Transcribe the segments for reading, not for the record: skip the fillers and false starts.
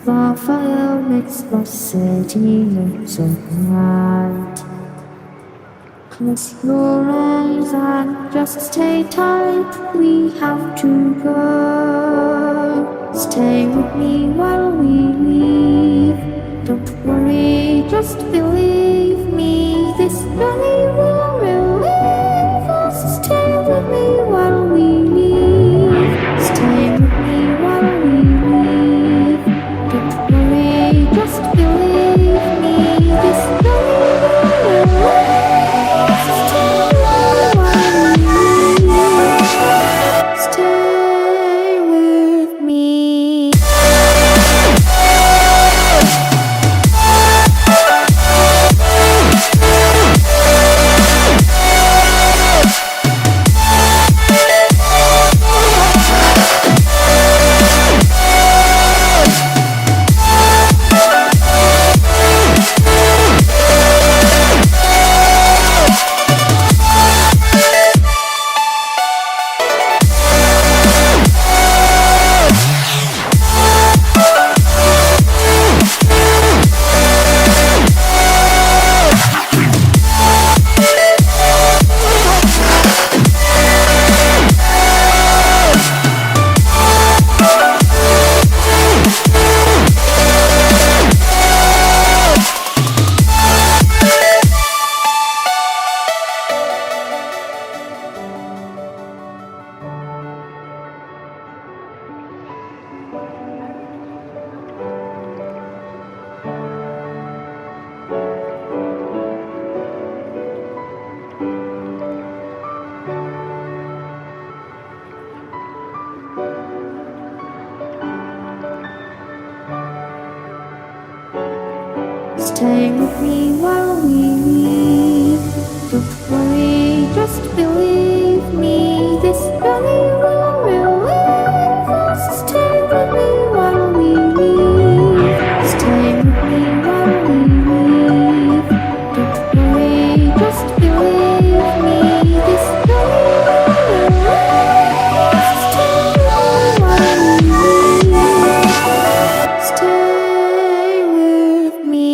The fire makes the city look so bright. Close your eyes and just stay tight. We have to go. Stay with me while we leave. Don't worry, just believe me. This journey will relieve us. Stay with me while we leave. Stay with me while we leave. Don't worry, just believe me. This journey will relieve us. Stay with me while we leave. Stay with me. Stay with me while we leave. Don't worry, just believe me. This journey will relieve us. Stay with me while we leave. Stay with me while we leave. Don't worry, just believe me. This journey will relieve us. Stay with me while we leave. Stay with me.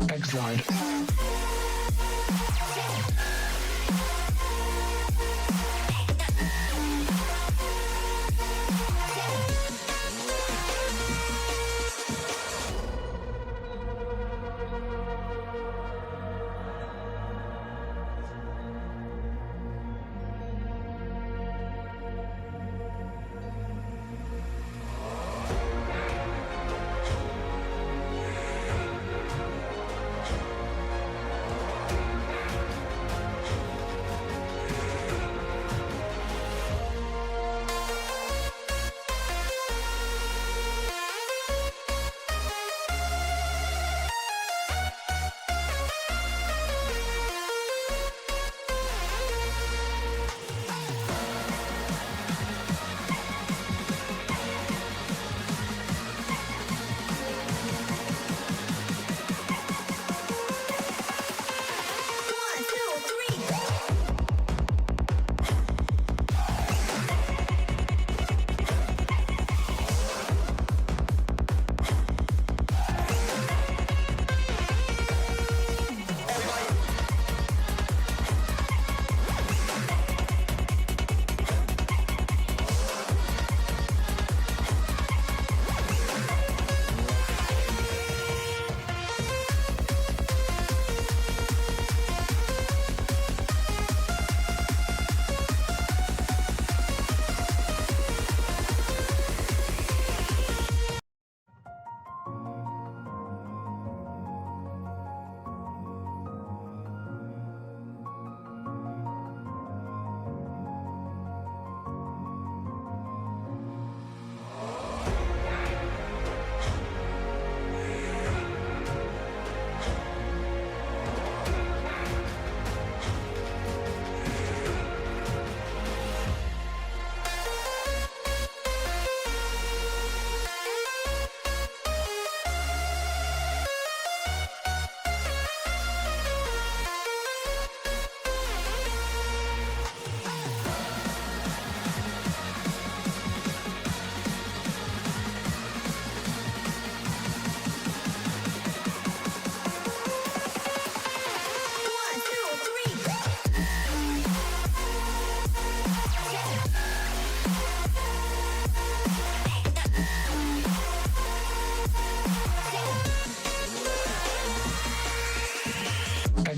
X-Ride.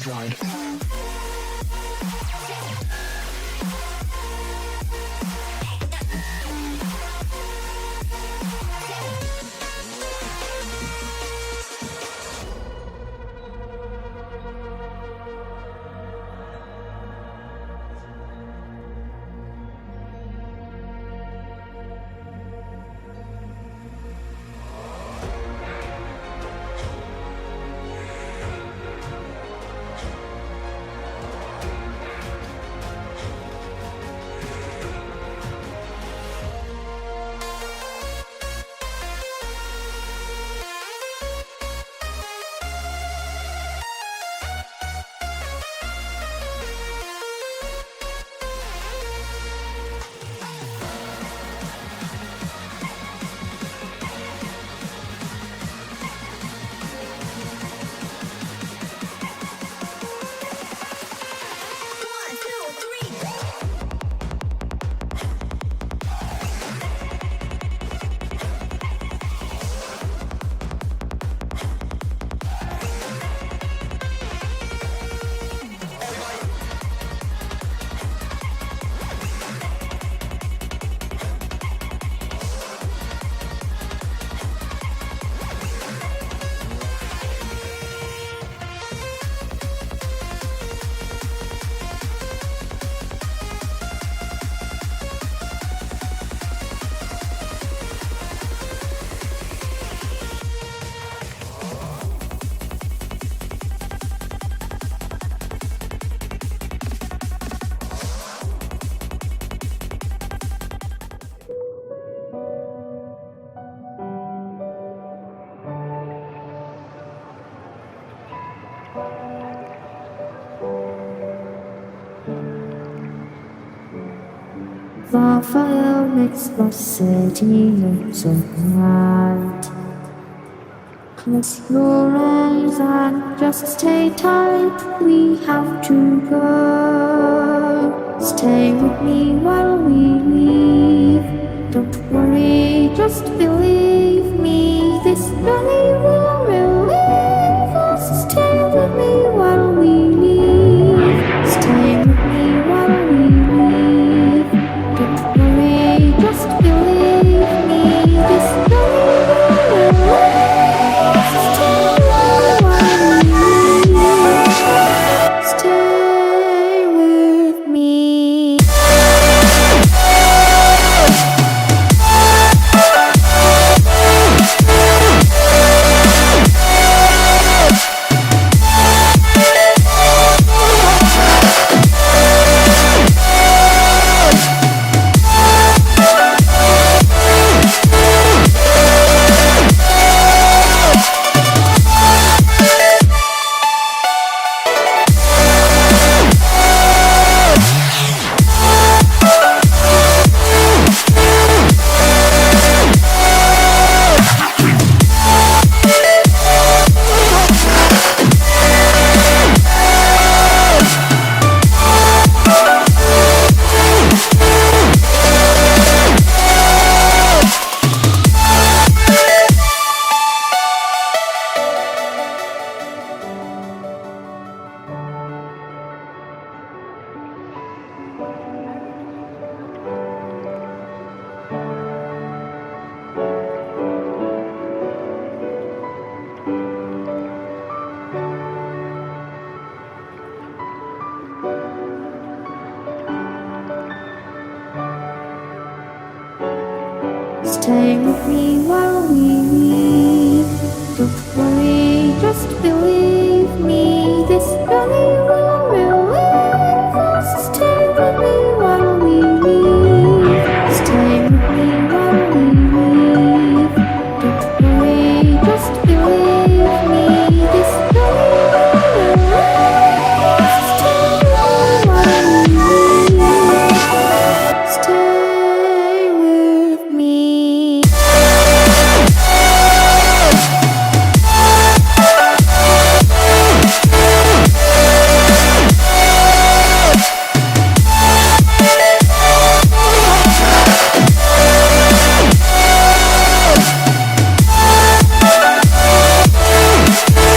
Exide. The fire makes the city look so bright. Close your eyes and just stay tight. We have to go. Stay with me while we leave. Don't worry, just believe me. This journey will